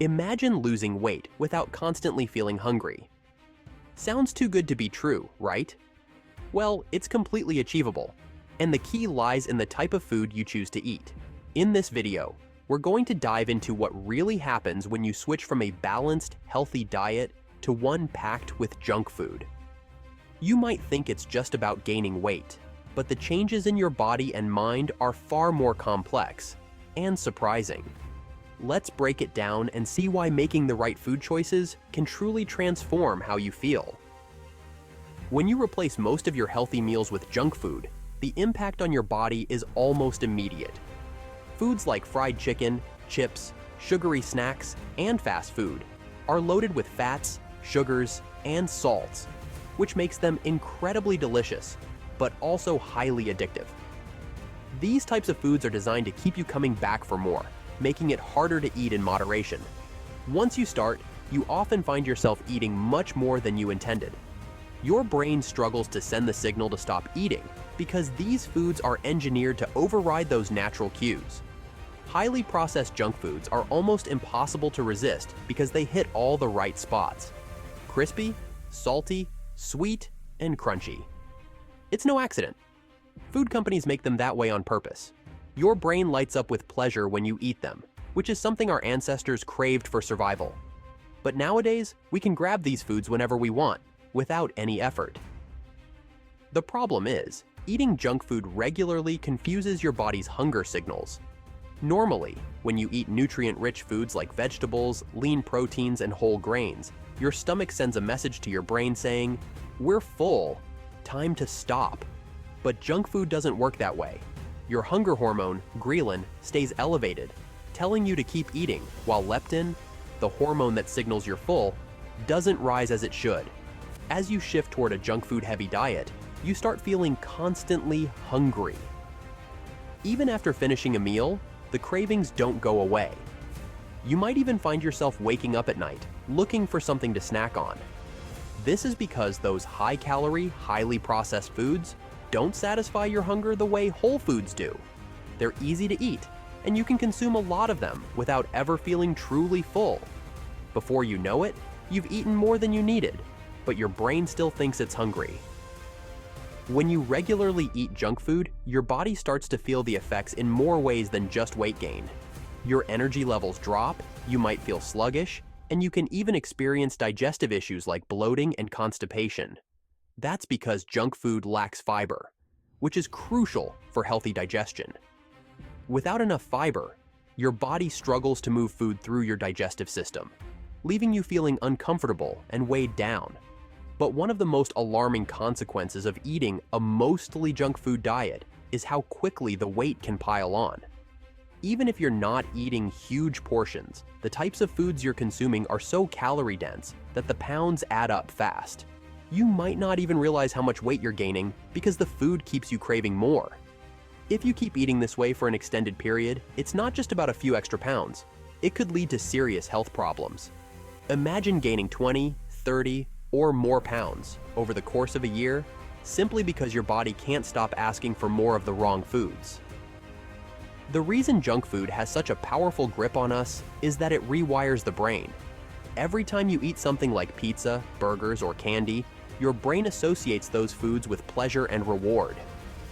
Imagine losing weight without constantly feeling hungry. Sounds too good to be true, right? Well, it's completely achievable, and the key lies in the type of food you choose to eat. In this video, we're going to dive into what really happens when you switch from a balanced, healthy diet to one packed with junk food. You might think it's just about gaining weight, but the changes in your body and mind are far more complex and surprising. Let's break it down and see why making the right food choices can truly transform how you feel. When you replace most of your healthy meals with junk food, the impact on your body is almost immediate. Foods like fried chicken, chips, sugary snacks, and fast food are loaded with fats, sugars, and salts, which makes them incredibly delicious, but also highly addictive. These types of foods are designed to keep you coming back for more, making it harder to eat in moderation. Once you start, you often find yourself eating much more than you intended. Your brain struggles to send the signal to stop eating because these foods are engineered to override those natural cues. Highly processed junk foods are almost impossible to resist because they hit all the right spots: crispy, salty, sweet, and crunchy. It's no accident. Food companies make them that way on purpose. Your brain lights up with pleasure when you eat them, which is something our ancestors craved for survival. But nowadays, we can grab these foods whenever we want, without any effort. The problem is, eating junk food regularly confuses your body's hunger signals. Normally, when you eat nutrient-rich foods like vegetables, lean proteins, and whole grains, your stomach sends a message to your brain saying, "We're full, time to stop." But junk food doesn't work that way. Your hunger hormone, ghrelin, stays elevated, telling you to keep eating, while leptin, the hormone that signals you're full, doesn't rise as it should. As you shift toward a junk food-heavy diet, you start feeling constantly hungry. Even after finishing a meal, the cravings don't go away. You might even find yourself waking up at night, looking for something to snack on. This is because those high-calorie, highly processed foods don't satisfy your hunger the way whole foods do. They're easy to eat, and you can consume a lot of them without ever feeling truly full. Before you know it, you've eaten more than you needed, but your brain still thinks it's hungry. When you regularly eat junk food, your body starts to feel the effects in more ways than just weight gain. Your energy levels drop, you might feel sluggish, and you can even experience digestive issues like bloating and constipation. That's because junk food lacks fiber, which is crucial for healthy digestion. Without enough fiber, your body struggles to move food through your digestive system, leaving you feeling uncomfortable and weighed down. But one of the most alarming consequences of eating a mostly junk food diet is how quickly the weight can pile on. Even if you're not eating huge portions, the types of foods you're consuming are so calorie-dense that the pounds add up fast. You might not even realize how much weight you're gaining because the food keeps you craving more. If you keep eating this way for an extended period, it's not just about a few extra pounds. It could lead to serious health problems. Imagine gaining 20, 30, or more pounds over the course of a year simply because your body can't stop asking for more of the wrong foods. The reason junk food has such a powerful grip on us is that it rewires the brain. Every time you eat something like pizza, burgers, or candy, your brain associates those foods with pleasure and reward.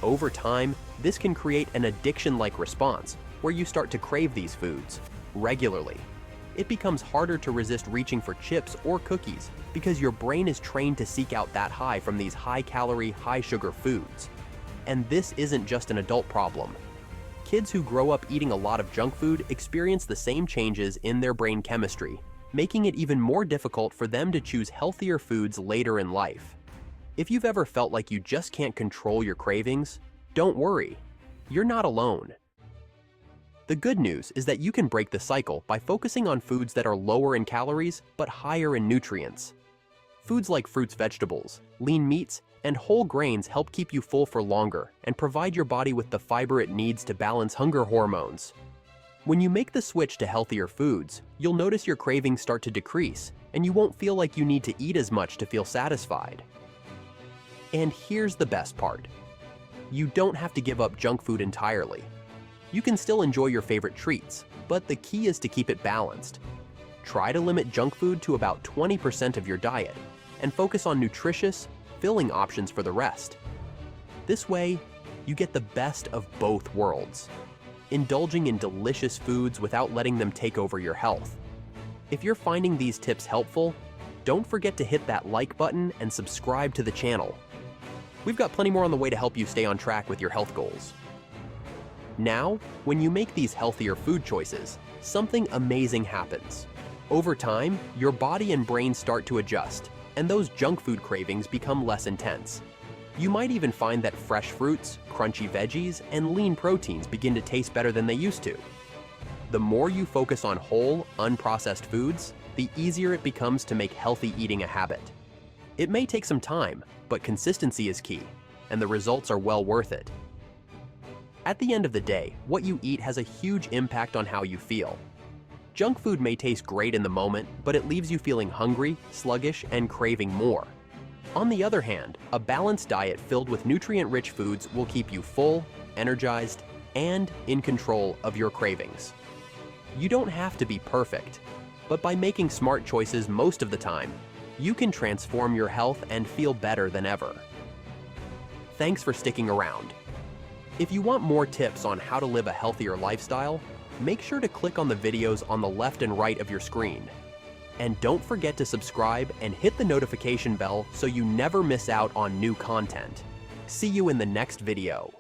Over time, this can create an addiction-like response where you start to crave these foods regularly. It becomes harder to resist reaching for chips or cookies because your brain is trained to seek out that high from these high-calorie, high-sugar foods. And this isn't just an adult problem. Kids who grow up eating a lot of junk food experience the same changes in their brain chemistry, making it even more difficult for them to choose healthier foods later in life. If you've ever felt like you just can't control your cravings, don't worry. You're not alone. The good news is that you can break the cycle by focusing on foods that are lower in calories but higher in nutrients. Foods like fruits, vegetables, lean meats, and whole grains help keep you full for longer and provide your body with the fiber it needs to balance hunger hormones. When you make the switch to healthier foods, you'll notice your cravings start to decrease, and you won't feel like you need to eat as much to feel satisfied. And here's the best part. You don't have to give up junk food entirely. You can still enjoy your favorite treats, but the key is to keep it balanced. Try to limit junk food to about 20% of your diet and focus on nutritious, filling options for the rest. This way, you get the best of both worlds, indulging in delicious foods without letting them take over your health. If you're finding these tips helpful, don't forget to hit that like button and subscribe to the channel. We've got plenty more on the way to help you stay on track with your health goals. Now, when you make these healthier food choices, something amazing happens. Over time, your body and brain start to adjust, and those junk food cravings become less intense. You might even find that fresh fruits, crunchy veggies, and lean proteins begin to taste better than they used to. The more you focus on whole, unprocessed foods, the easier it becomes to make healthy eating a habit. It may take some time, but consistency is key, and the results are well worth it. At the end of the day, what you eat has a huge impact on how you feel. Junk food may taste great in the moment, but it leaves you feeling hungry, sluggish, and craving more. On the other hand, a balanced diet filled with nutrient-rich foods will keep you full, energized, and in control of your cravings. You don't have to be perfect, but by making smart choices most of the time, you can transform your health and feel better than ever. Thanks for sticking around. If you want more tips on how to live a healthier lifestyle, make sure to click on the videos on the left and right of your screen. And don't forget to subscribe and hit the notification bell so you never miss out on new content. See you in the next video.